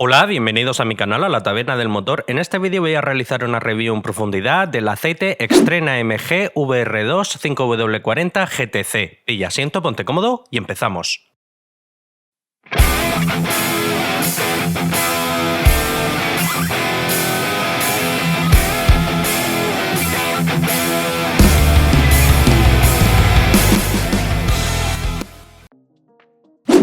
Hola, bienvenidos a mi canal, a la Taberna del Motor. En este vídeo voy a realizar una review en profundidad del aceite Extreme AMG VR2 5W40 GTC. Pilla asiento, ponte cómodo y empezamos.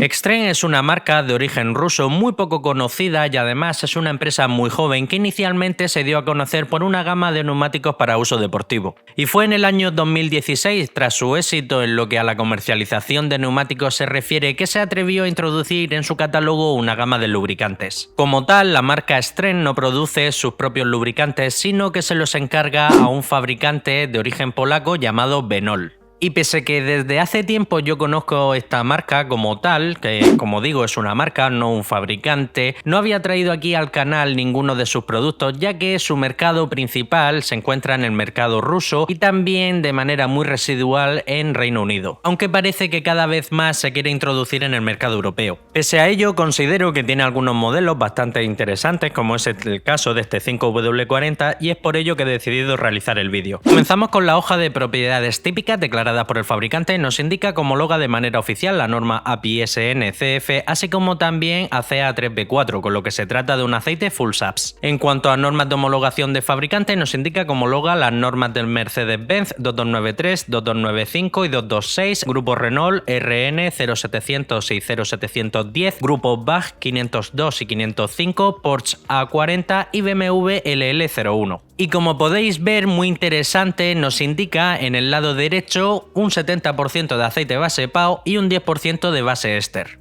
Extreme es una marca de origen ruso muy poco conocida y además es una empresa muy joven que inicialmente se dio a conocer por una gama de neumáticos para uso deportivo. Y fue en el año 2016, tras su éxito en lo que a la comercialización de neumáticos se refiere, que se atrevió a introducir en su catálogo una gama de lubricantes. Como tal, la marca Extreme no produce sus propios lubricantes, sino que se los encarga a un fabricante de origen polaco llamado Benol. Y pese que desde hace tiempo yo conozco esta marca como tal, que como digo es una marca, no un fabricante, no había traído aquí al canal ninguno de sus productos, ya que su mercado principal se encuentra en el mercado ruso y también de manera muy residual en Reino Unido, aunque parece que cada vez más se quiere introducir en el mercado europeo. Pese a ello, considero que tiene algunos modelos bastante interesantes, como es el caso de este 5W40, y es por ello que he decidido realizar el vídeo. Comenzamos con la hoja de propiedades típicas declarada por el fabricante. Nos indica que homologa de manera oficial la norma API-SN-CF, así como también ACEA 3B4, con lo que se trata de un aceite full SAPS. En cuanto a normas de homologación de fabricante, nos indica que homologa las normas del Mercedes-Benz 2293, 2295 y 226, Grupo Renault RN 0700 y 0710, Grupo BAG 502 y 505, Porsche A40 y BMW LL01. Y como podéis ver, muy interesante, nos indica en el lado derecho un 70% de aceite base PAO y un 10% de base éster.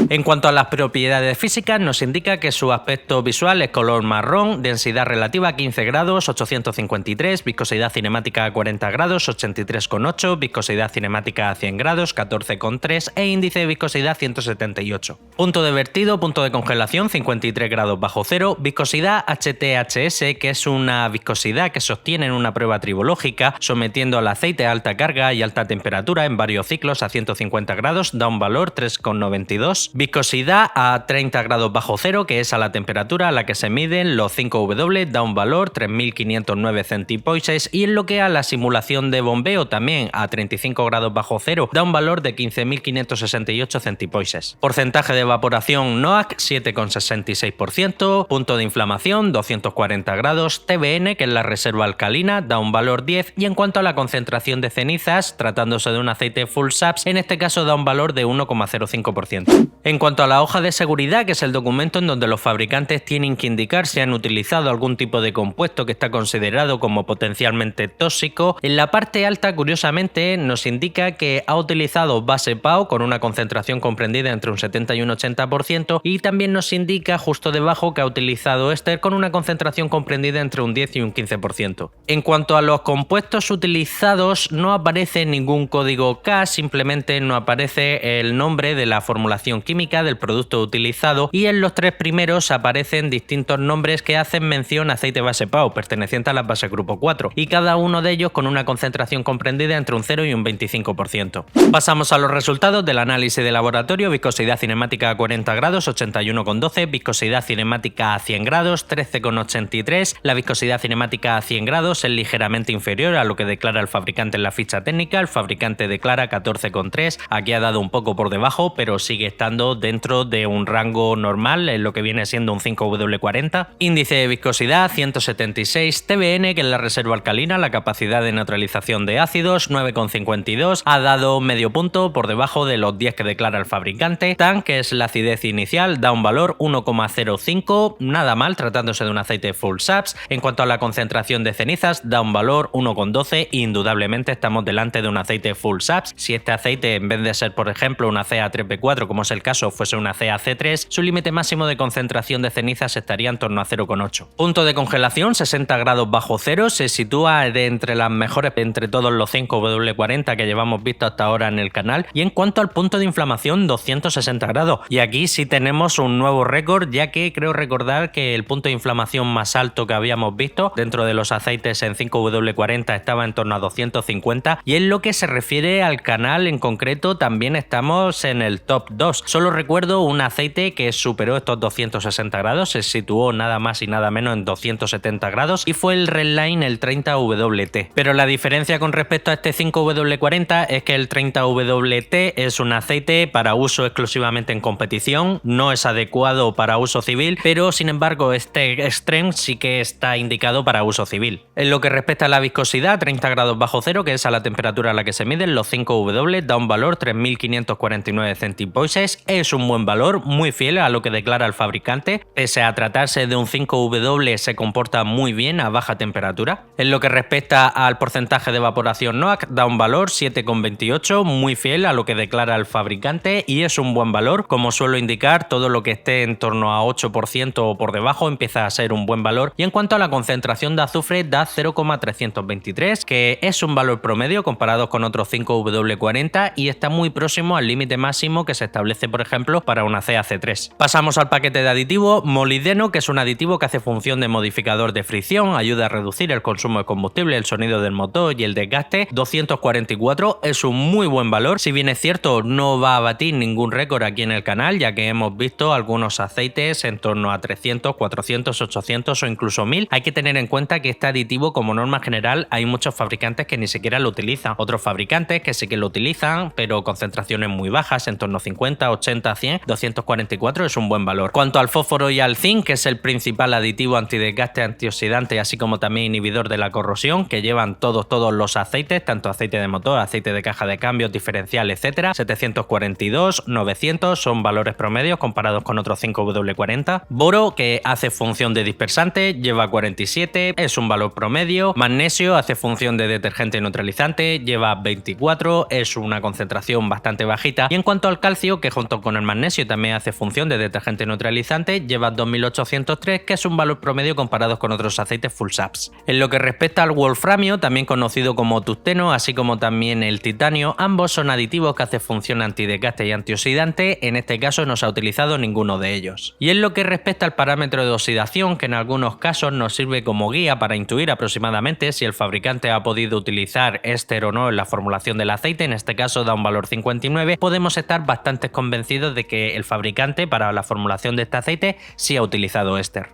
En cuanto a las propiedades físicas, nos indica que su aspecto visual es color marrón, densidad relativa a 15 grados, 853, viscosidad cinemática a 40 grados, 83,8, viscosidad cinemática a 100 grados, 14,3 e índice de viscosidad 178. Punto de vertido, punto de congelación 53 grados bajo cero, viscosidad HTHS, que es una viscosidad que se obtiene en una prueba tribológica sometiendo al aceite a alta carga y alta temperatura en varios ciclos a 150 grados, da un valor 3,92. Viscosidad a 30 grados bajo cero, que es a la temperatura a la que se miden los 5W, da un valor 3509 centipoises, y en lo que a la simulación de bombeo también a 35 grados bajo cero, da un valor de 15.568 centipoises. Porcentaje de evaporación NOAC 7,66%, punto de inflamación 240 grados, TBN, que es la reserva alcalina, da un valor 10, y en cuanto a la concentración de cenizas, tratándose de un aceite full SAPS, en este caso da un valor de 1,05%. En cuanto a la hoja de seguridad, que es el documento en donde los fabricantes tienen que indicar si han utilizado algún tipo de compuesto que está considerado como potencialmente tóxico, en la parte alta, curiosamente, nos indica que ha utilizado base PAO con una concentración comprendida entre un 70 y un 80%, y también nos indica justo debajo que ha utilizado éster con una concentración comprendida entre un 10 y un 15%. En cuanto a los compuestos utilizados, no aparece ningún código K, simplemente no aparece el nombre de la formulación química del producto utilizado, y en los tres primeros aparecen distintos nombres que hacen mención a aceite base PAO perteneciente a la base grupo 4, y cada uno de ellos con una concentración comprendida entre un 0 y un 25%. Pasamos a los resultados del análisis de laboratorio. Viscosidad cinemática a 40 grados 81,12, viscosidad cinemática a 100 grados 13,83, la viscosidad cinemática a 100 grados es ligeramente inferior a lo que declara el fabricante en la ficha técnica. El fabricante declara 14,3, aquí ha dado un poco por debajo, pero sigue estando dentro de un rango normal en lo que viene siendo un 5W40. Índice de viscosidad 176, TBN, que es la reserva alcalina, la capacidad de neutralización de ácidos 9,52, ha dado medio punto por debajo de los 10 que declara el fabricante. TAN, que es la acidez inicial, da un valor 1,05, nada mal tratándose de un aceite full SAPS. En cuanto a la concentración de cenizas, da un valor 1,12, indudablemente estamos delante de un aceite full SAPS. Si este aceite, en vez de ser por ejemplo una ACEA 3B4 como es el caso, fuese una ACEA C3, su límite máximo de concentración de cenizas estaría en torno a 0,8. Punto de congelación 60 grados bajo cero, se sitúa de entre las mejores entre todos los 5W40 que llevamos visto hasta ahora en el canal. Y en cuanto al punto de inflamación, 260 grados, y aquí sí tenemos un nuevo récord, ya que creo recordar que el punto de inflamación más alto que habíamos visto dentro de los aceites en 5W40 estaba en torno a 250, y en lo que se refiere al canal en concreto también estamos en el top 2. Solo recuerdo un aceite que superó estos 260 grados, se situó nada más y nada menos en 270 grados y fue el Redline, el 30WT. Pero la diferencia con respecto a este 5W40 es que el 30WT es un aceite para uso exclusivamente en competición, no es adecuado para uso civil, pero sin embargo este Extreme sí que está indicado para uso civil. En lo que respecta a la viscosidad, 30 grados bajo cero, que es a la temperatura a la que se miden los 5W, da un valor 3549 centipoises, es un buen valor, muy fiel a lo que declara el fabricante, pese a tratarse de un 5W se comporta muy bien a baja temperatura. En lo que respecta al porcentaje de evaporación NOAC, da un valor 7,28, muy fiel a lo que declara el fabricante y es un buen valor, como suelo indicar, todo lo que esté en torno a 8% o por debajo empieza a ser un buen valor. Y en cuanto a la concentración de azufre, da 0,323, que es un valor promedio comparado con otros 5W40 y está muy próximo al límite máximo que se establece, por ejemplo, para una CaC3. Pasamos al paquete de aditivo, molibdeno, que es un aditivo que hace función de modificador de fricción, ayuda a reducir el consumo de combustible, el sonido del motor y el desgaste. 244 es un muy buen valor, si bien es cierto no va a batir ningún récord aquí en el canal, ya que hemos visto algunos aceites en torno a 300, 400, 800 o incluso 1000. Hay que tener en cuenta que este aditivo, como norma general, hay muchos fabricantes que ni siquiera lo utilizan, otros fabricantes que sí que lo utilizan, pero concentraciones muy bajas, en torno a 50, 80, 100. 244 es un buen valor. Cuanto al fósforo y al zinc, que es el principal aditivo antidesgaste, antioxidante, así como también inhibidor de la corrosión, que llevan todos los aceites, tanto aceite de motor, aceite de caja de cambios, diferencial, etcétera. 742, 900 son valores promedios comparados con otros 5W40. Boro, que hace función de dispersante, lleva 47, es un valor promedio. Magnesio hace función de detergente neutralizante, lleva 24, es una concentración bastante bajita. Y en cuanto al calcio, que junto con el magnesio también hace función de detergente neutralizante, lleva 2803, que es un valor promedio comparado con otros aceites full saps. En lo que respecta al wolframio, también conocido como tungsteno, así como también el titanio, ambos son aditivos que hacen función antidesgaste y antioxidante, en este caso no se ha utilizado ninguno de ellos. Y en lo que respecta al parámetro de oxidación, que en algunos casos nos sirve como guía para intuir aproximadamente si el fabricante ha podido utilizar éster o no en la formulación del aceite, en este caso da un valor 59, podemos estar bastante convencidos de que el fabricante para la formulación de este aceite sí ha utilizado éster.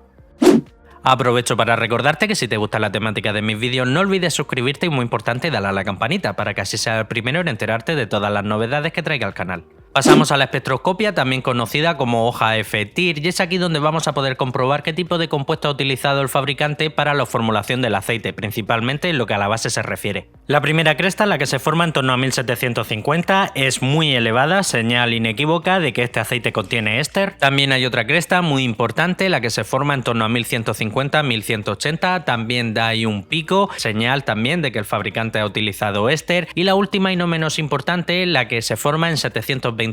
Aprovecho para recordarte que si te gusta la temática de mis vídeos no olvides suscribirte y muy importante darle a la campanita para que así seas el primero en enterarte de todas las novedades que traiga el canal. Pasamos a la espectroscopia, también conocida como hoja F-TIR, y es aquí donde vamos a poder comprobar qué tipo de compuesto ha utilizado el fabricante para la formulación del aceite, principalmente en lo que a la base se refiere. La primera cresta, la que se forma en torno a 1750, es muy elevada, señal inequívoca de que este aceite contiene éster. También hay otra cresta muy importante, la que se forma en torno a 1150, 1180, también da ahí un pico, señal también de que el fabricante ha utilizado éster. Y la última y no menos importante, la que se forma en 720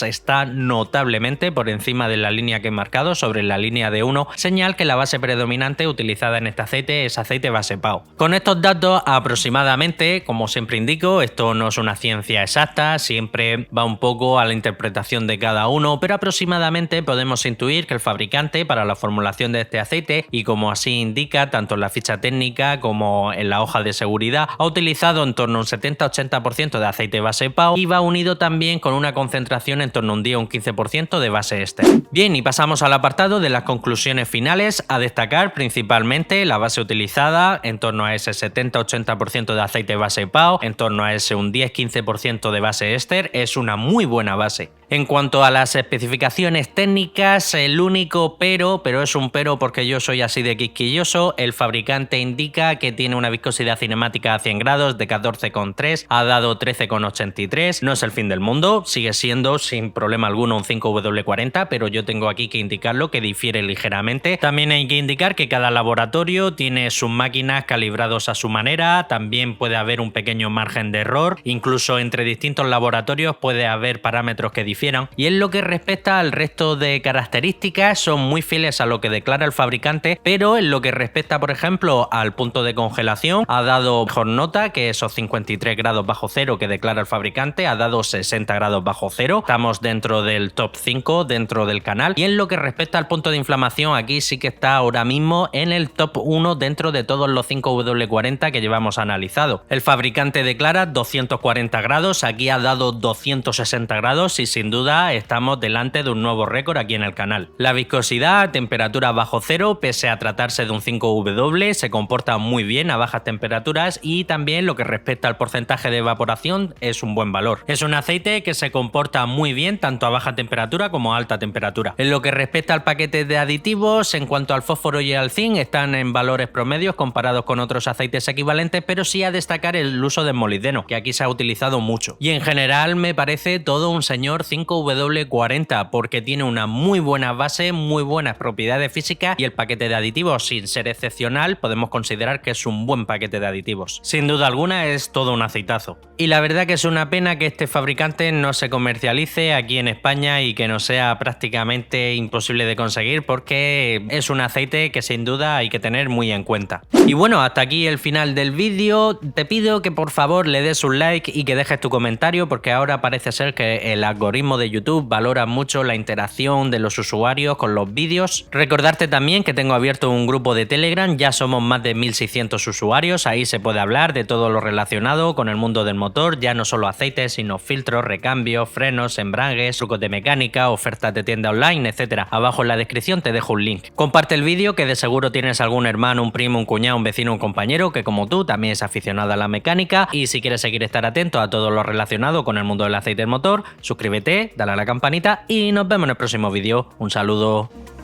está notablemente por encima de la línea que he marcado, sobre la línea de 1, señal que la base predominante utilizada en este aceite es aceite base PAO. Con estos datos aproximadamente, como siempre indico, esto no es una ciencia exacta, siempre va un poco a la interpretación de cada uno, pero aproximadamente podemos intuir que el fabricante para la formulación de este aceite, y como así indica tanto en la ficha técnica como en la hoja de seguridad, ha utilizado en torno a un 70-80% de aceite base PAO y va unido también con una concentración en torno a un 10 o un 15% de base éster. Bien, y pasamos al apartado de las conclusiones finales, a destacar principalmente la base utilizada, en torno a ese 70-80% de aceite base PAO, en torno a ese un 10-15% de base éster, es una muy buena base. En cuanto a las especificaciones técnicas, el único pero es un pero porque yo soy así de quisquilloso, el fabricante indica que tiene una viscosidad cinemática a 100 grados de 14,3, ha dado 13,83, no es el fin del mundo, sigue siendo sin problema alguno un 5W40, pero yo tengo aquí que indicarlo que difiere ligeramente. También hay que indicar que cada laboratorio tiene sus máquinas calibrados a su manera, también puede haber un pequeño margen de error, incluso entre distintos laboratorios puede haber parámetros que difieran, y en lo que respecta al resto de características son muy fieles a lo que declara el fabricante, pero en lo que respecta por ejemplo al punto de congelación ha dado mejor nota que esos 53 grados bajo cero que declara el fabricante, ha dado 60 grados bajo bajo cero. Estamos dentro del top 5 dentro del canal. Y en lo que respecta al punto de inflamación, aquí sí que está ahora mismo en el top 1 dentro de todos los 5W40 que llevamos analizado. El fabricante declara 240 grados, aquí ha dado 260 grados y sin duda estamos delante de un nuevo récord aquí en el canal. La viscosidad, temperatura bajo cero, pese a tratarse de un 5W, se comporta muy bien a bajas temperaturas y también lo que respecta al porcentaje de evaporación es un buen valor. Es un aceite que se comporta muy bien tanto a baja temperatura como a alta temperatura. En lo que respecta al paquete de aditivos, en cuanto al fósforo y al zinc, están en valores promedios comparados con otros aceites equivalentes, pero sí a destacar el uso del molibdeno, que aquí se ha utilizado mucho. Y en general me parece todo un señor 5W40 porque tiene una muy buena base, muy buenas propiedades físicas y el paquete de aditivos, sin ser excepcional, podemos considerar que es un buen paquete de aditivos. Sin duda alguna es todo un aceitazo. Y la verdad que es una pena que este fabricante no se comercialice aquí en España y que no sea prácticamente imposible de conseguir porque es un aceite que sin duda hay que tener muy en cuenta. Y bueno, hasta aquí el final del vídeo. Te pido que por favor le des un like y que dejes tu comentario porque ahora parece ser que el algoritmo de YouTube valora mucho la interacción de los usuarios con los vídeos. Recordarte también que tengo abierto un grupo de Telegram, ya somos más de 1600 usuarios, ahí se puede hablar de todo lo relacionado con el mundo del motor, ya no solo aceites, sino filtros, recambios, frenos, embragues, trucos de mecánica, ofertas de tienda online, etc. Abajo en la descripción te dejo un link. Comparte el vídeo que de seguro tienes algún hermano, un primo, un cuñado, un vecino, un compañero que como tú también es aficionado a la mecánica y si quieres seguir estar atento a todo lo relacionado con el mundo del aceite del motor, suscríbete, dale a la campanita y nos vemos en el próximo vídeo. Un saludo.